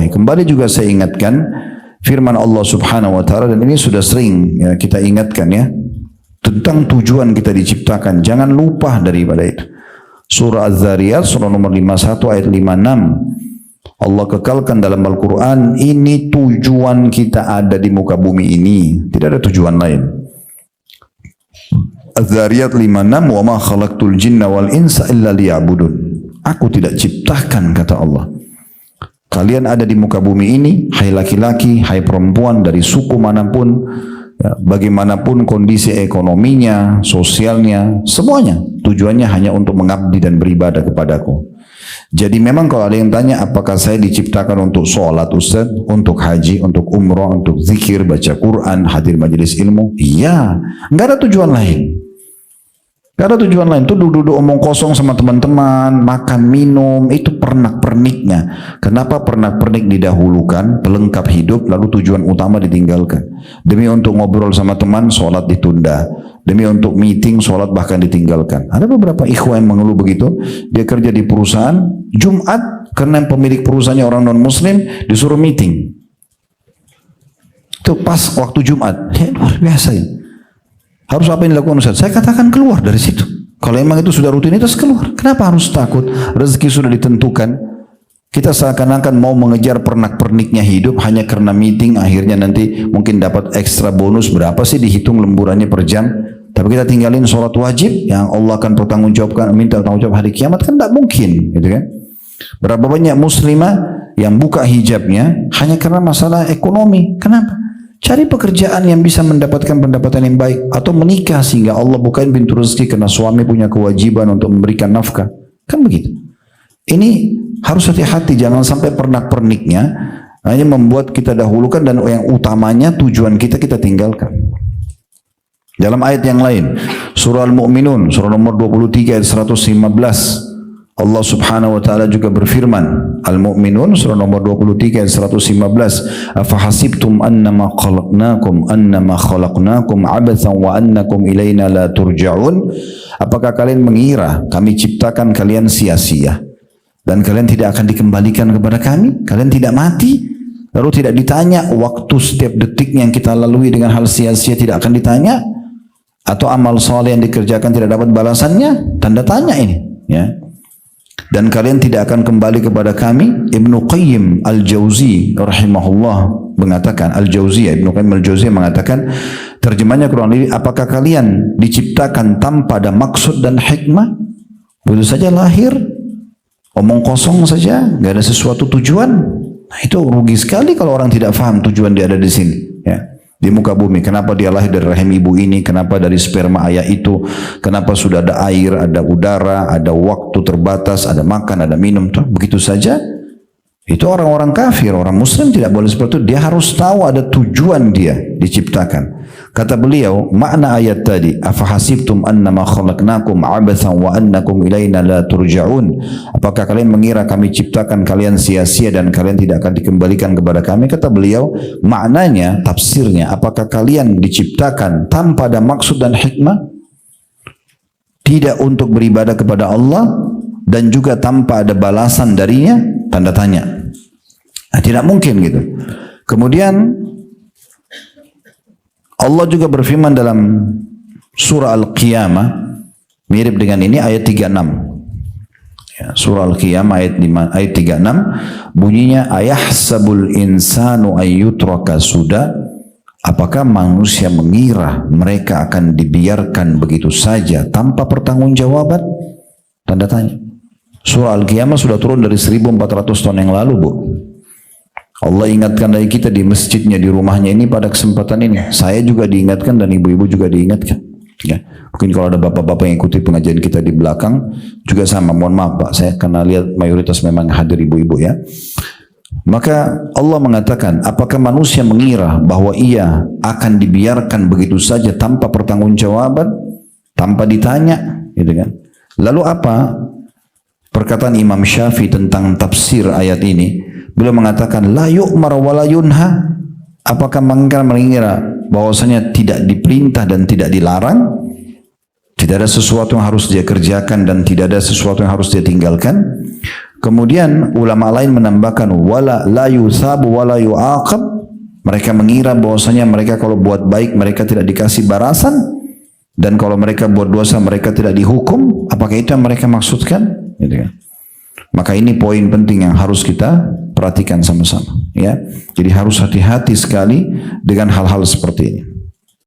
garisbawahi. Kembali juga saya ingatkan firman Allah Subhanahu wa taala, dan ini sudah sering ya, kita ingatkan ya, tentang tujuan kita diciptakan. Jangan lupa daripada itu. Surah Az-Zariyat surah nomor 51 ayat 56. Allah kekalkan dalam Al-Quran, ini tujuan kita ada di muka bumi ini, tidak ada tujuan lain. Az-Zariyat 56, wa ma khalaqtul jinna wal insa illa liya'budun. Aku tidak ciptakan, kata Allah. Kalian ada di muka bumi ini, hai laki-laki, hai perempuan, dari suku manapun, ya, bagaimanapun kondisi ekonominya, sosialnya, semuanya tujuannya hanya untuk mengabdi dan beribadah kepadaku. Jadi memang kalau ada yang tanya apakah saya diciptakan untuk sholat Ustaz, untuk haji, untuk umrah, untuk zikir, baca Quran, hadir majelis ilmu, iya, nggak ada tujuan lain. Gak ada tujuan lain. Itu duduk-duduk omong kosong sama teman-teman, makan, minum, itu pernak-perniknya. Kenapa pernak-pernik didahulukan, pelengkap hidup, lalu tujuan utama ditinggalkan? Demi untuk ngobrol sama teman, sholat ditunda. Demi untuk meeting, sholat bahkan ditinggalkan. Ada beberapa ikhwan yang mengeluh begitu. Dia kerja di perusahaan, Jumat, karena pemilik perusahaannya orang non-muslim, disuruh meeting. Itu pas waktu Jumat. Ya, luar biasa ya. Harus apa yang dilakukan Ustaz? Saya katakan keluar dari situ. Kalau memang itu sudah rutinitas, keluar. Kenapa harus takut? Rezeki sudah ditentukan. Kita seakan-akan mau mengejar pernak-perniknya hidup hanya karena meeting, akhirnya nanti mungkin dapat ekstra bonus berapa sih dihitung lemburannya per jam. Tapi kita tinggalin sholat wajib yang Allah akan pertanggungjawabkan, minta tanggung jawab hari kiamat, kan tidak mungkin, gitu kan? Berapa banyak muslimah yang buka hijabnya hanya karena masalah ekonomi? Kenapa? Cari pekerjaan yang bisa mendapatkan pendapatan yang baik, atau menikah sehingga Allah bukain pintu rezeki karena suami punya kewajiban untuk memberikan nafkah. Kan begitu. Ini harus hati-hati, jangan sampai pernak-perniknya hanya membuat kita dahulukan dan yang utamanya tujuan kita tinggalkan. Dalam ayat yang lain, surah Al-Mu'minun, surah nomor 23 ayat 115. Allah Subhanahu wa taala juga berfirman, Al-Mu'minun surah nomor 23 ayat 115, afahasibtum annama khalaqnakum abathan wa annakum ilaina la turja'un? Apakah kalian mengira kami ciptakan kalian sia-sia dan kalian tidak akan dikembalikan kepada kami? Kalian tidak mati? Lalu tidak ditanya waktu setiap detik yang kita lalui dengan hal sia-sia tidak akan ditanya? Atau amal soleh yang dikerjakan tidak dapat balasannya? Tanda tanya ini, ya. Dan kalian tidak akan kembali kepada kami. Ibnu Qayyim Al-Jauzi rahimahullah mengatakan, Ibnu Qayyim Al-Jauzi mengatakan, terjemahnya kurang lebih, apakah kalian diciptakan tanpa ada maksud dan hikmah? Begitu saja lahir, omong kosong saja, nggak ada sesuatu tujuan. Nah, itu rugi sekali kalau orang tidak paham tujuan dia ada di sini, ya. Di muka bumi, kenapa dia lahir dari rahim ibu ini, kenapa dari sperma ayah itu, kenapa sudah ada air, ada udara, ada waktu terbatas, ada makan, ada minum, tuh begitu saja. Itu orang-orang kafir, orang muslim tidak boleh seperti itu. Dia harus tahu ada tujuan dia diciptakan. Kata beliau, makna ayat tadi, afahasibtum annama khalaqnakum abathan wa annakum ilaina la turja'un? Apakah kalian mengira kami ciptakan kalian sia-sia dan kalian tidak akan dikembalikan kepada kami? Kata beliau, maknanya, tafsirnya, apakah kalian diciptakan tanpa ada maksud dan hikmah? Tidak untuk beribadah kepada Allah dan juga tanpa ada balasan darinya? Tanda tanya. Nah, tidak mungkin gitu. Kemudian Allah juga berfirman dalam surah Al-Qiyamah, mirip dengan ini, ayat 36. Ya, surah Al-Qiyamah ayat 36 bunyinya, ayahsabul insanu ayyutraka suda? Apakah manusia mengira mereka akan dibiarkan begitu saja tanpa pertanggungjawaban? Tanda tanya. Surah Al-Qiyamah sudah turun dari 1400 tahun yang lalu, Bu. Allah ingatkan dari kita di masjidnya, di rumahnya ini pada kesempatan ini. Saya juga diingatkan dan ibu-ibu juga diingatkan. Ya. Mungkin kalau ada bapak-bapak yang ikuti pengajian kita di belakang juga sama. Mohon maaf Pak, saya karena lihat mayoritas memang hadir ibu-ibu ya. Maka Allah mengatakan, apakah manusia mengira bahwa ia akan dibiarkan begitu saja tanpa pertanggungjawaban, tanpa ditanya, gitu kan? Lalu apa perkataan Imam Syafi'i tentang tafsir ayat ini? Beliau mengatakan, la yu'mar wa la yunha. Apakah mereka mengira bahwasanya tidak diperintah dan tidak dilarang? Tidak ada sesuatu yang harus dia kerjakan dan tidak ada sesuatu yang harus dia tinggalkan? Kemudian ulama lain menambahkan wala la yusabu wala yuaqab. Mereka mengira bahwasanya mereka kalau buat baik mereka tidak dikasih balasan, dan kalau mereka buat dosa mereka tidak dihukum. Apakah itu yang mereka maksudkan? Gitu kan. Maka ini poin penting yang harus kita perhatikan sama-sama, ya. Jadi harus hati-hati sekali dengan hal-hal seperti ini.